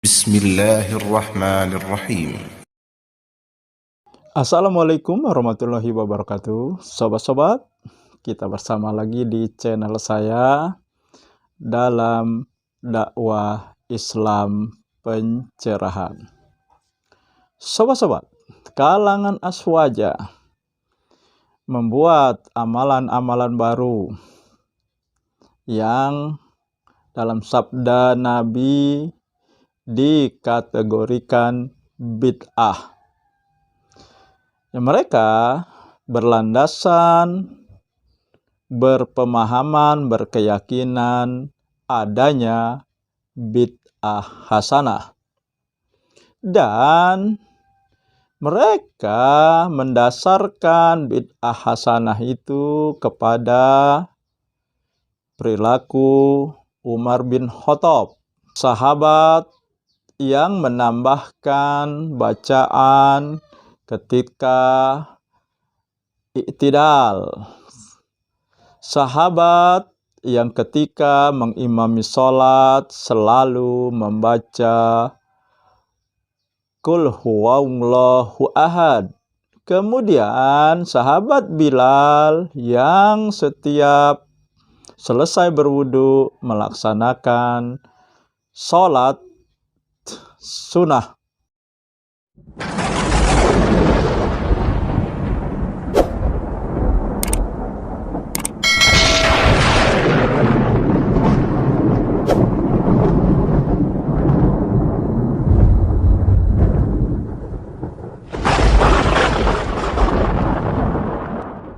Bismillahirrahmanirrahim. Assalamualaikum warahmatullahi wabarakatuh. Sobat-sobat, kita bersama lagi di channel saya dalam dakwah Islam pencerahan. Sobat-sobat, kalangan Aswaja membuat amalan-amalan baru yang dalam sabda Nabi dikategorikan bid'ah. Yang mereka berlandasan, berpemahaman, berkeyakinan adanya bid'ah hasanah. Dan mereka mendasarkan bid'ah hasanah itu kepada perilaku Umar bin Khattab, sahabat yang menambahkan bacaan ketika i'tidal, sahabat yang ketika mengimami sholat selalu membaca Qul huwallahu ahad. Kemudian sahabat Bilal yang setiap selesai berwudu melaksanakan sholat sunnah.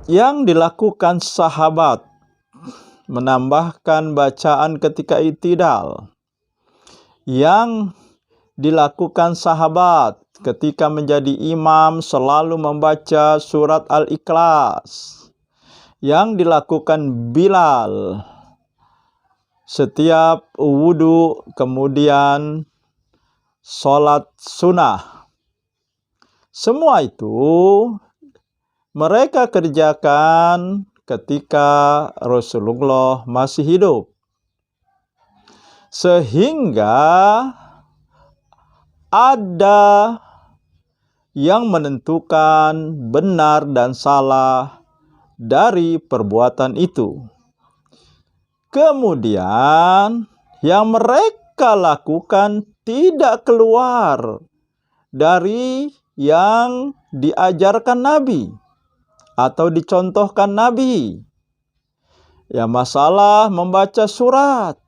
Yang dilakukan sahabat menambahkan bacaan ketika i'tidal, yang dilakukan sahabat ketika menjadi imam selalu membaca surat Al-Ikhlas, yang dilakukan Bilal setiap wudu kemudian sholat sunnah. Semua itu mereka kerjakan ketika Rasulullah masih hidup, sehingga ada yang menentukan benar dan salah dari perbuatan itu. Kemudian yang mereka lakukan tidak keluar dari yang diajarkan Nabi atau dicontohkan Nabi. Ya, masalah membaca surat,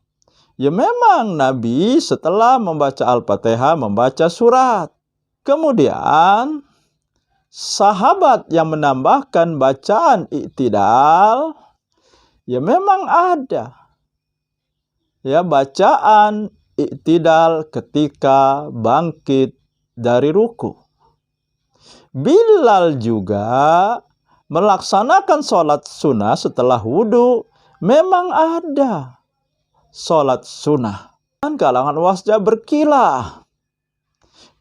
ya memang Nabi setelah membaca Al-Fatihah membaca surat. Kemudian sahabat yang menambahkan bacaan i'tidal, ya memang ada ya bacaan i'tidal ketika bangkit dari ruku. Bilal juga melaksanakan sholat sunnah setelah wudhu, memang ada sholat sunnah. Dan kalangan wasja berkilah.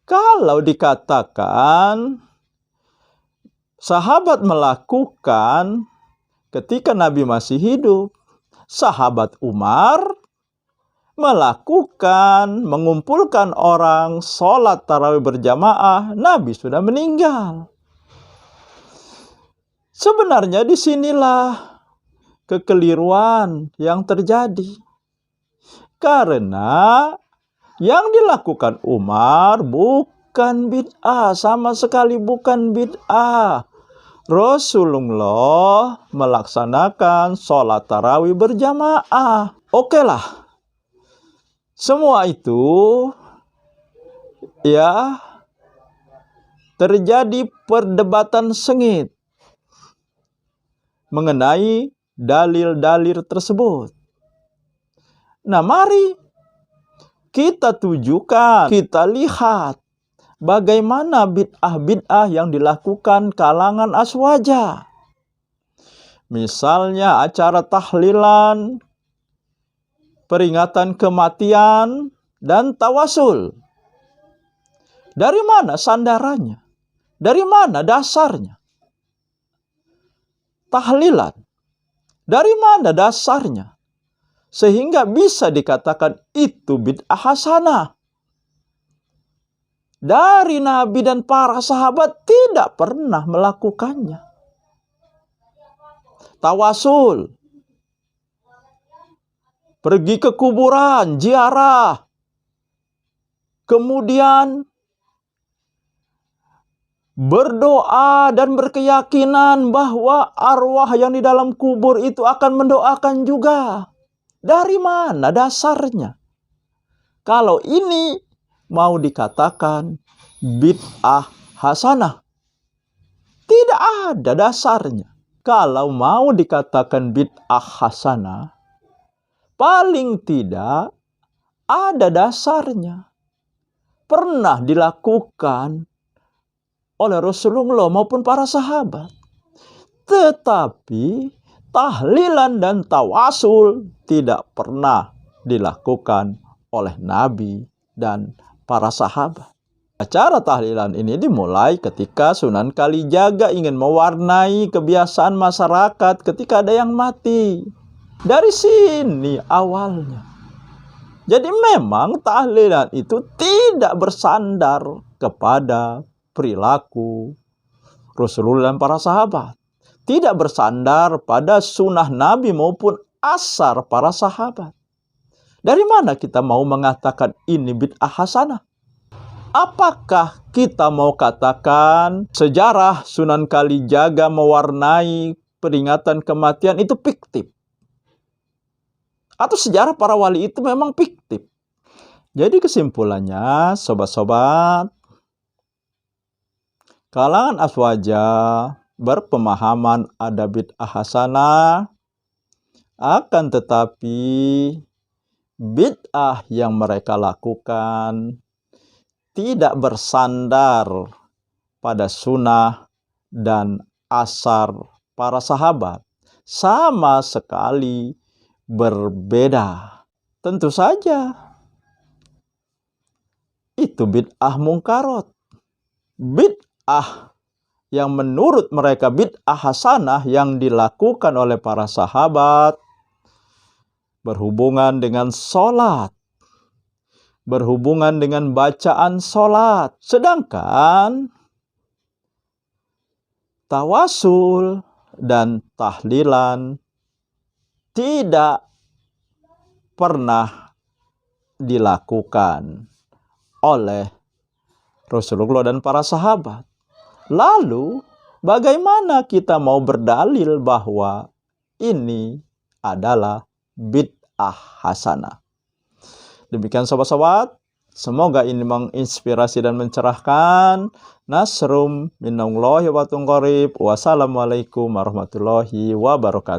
Kalau dikatakan sahabat melakukan ketika Nabi masih hidup, sahabat Umar melakukan, mengumpulkan orang sholat tarawih berjamaah, Nabi sudah meninggal. Sebenarnya disinilah kekeliruan yang terjadi. Karena yang dilakukan Umar bukan bid'ah, sama sekali bukan bid'ah. Rasulullah melaksanakan sholat tarawih berjamaah. Oke lah. Semua itu ya terjadi perdebatan sengit mengenai dalil-dalil tersebut. Nah, mari kita tujukan, kita lihat bagaimana bid'ah-bid'ah yang dilakukan kalangan Aswaja. Misalnya acara tahlilan, peringatan kematian, dan tawasul. Dari mana sandarannya? Dari mana dasarnya? Tahlilan, dari mana dasarnya? Sehingga bisa dikatakan itu bid'ah hasanah. dari Nabi dan para sahabat tidak pernah melakukannya. Tawasul, pergi ke kuburan, ziarah, kemudian berdoa dan berkeyakinan bahwa arwah yang di dalam kubur itu akan mendoakan juga. Dari mana dasarnya? Kalau ini mau dikatakan bid'ah hasanah, tidak ada dasarnya. Kalau mau dikatakan bid'ah hasanah, paling tidak ada dasarnya. Pernah dilakukan oleh Rasulullah maupun para sahabat. Tetapi tahlilan dan tawasul tidak pernah dilakukan oleh Nabi dan para sahabat. Acara tahlilan ini dimulai ketika Sunan Kalijaga ingin mewarnai kebiasaan masyarakat ketika ada yang mati. Dari sini awalnya. Jadi memang tahlilan itu tidak bersandar kepada perilaku Rasulullah dan para sahabat. Tidak bersandar pada sunnah Nabi maupun asar para sahabat. Dari mana kita mau mengatakan ini bid'ah hasanah? Apakah kita mau katakan sejarah Sunan Kalijaga mewarnai peringatan kematian itu fiktif? Atau sejarah para wali itu memang fiktif? Jadi kesimpulannya, sobat-sobat, kalangan aswaja berpemahaman ada bid'ah hasanah, akan tetapi bid'ah yang mereka lakukan tidak bersandar pada sunnah dan asar para sahabat. Sama sekali berbeda. Tentu saja itu bid'ah mungkarot. Bid'ah yang menurut mereka bid'ah hasanah yang dilakukan oleh para sahabat berhubungan dengan sholat, berhubungan dengan bacaan sholat. Sedangkan tawasul dan tahlilan tidak pernah dilakukan oleh Rasulullah dan para sahabat. Lalu bagaimana kita mau berdalil bahwa ini adalah bid'ah hasanah? Demikian sobat-sobat, semoga ini menginspirasi dan mencerahkan. Nasrum minallahi wa qarib. Wassalamualaikum warahmatullahi wabarakatuh.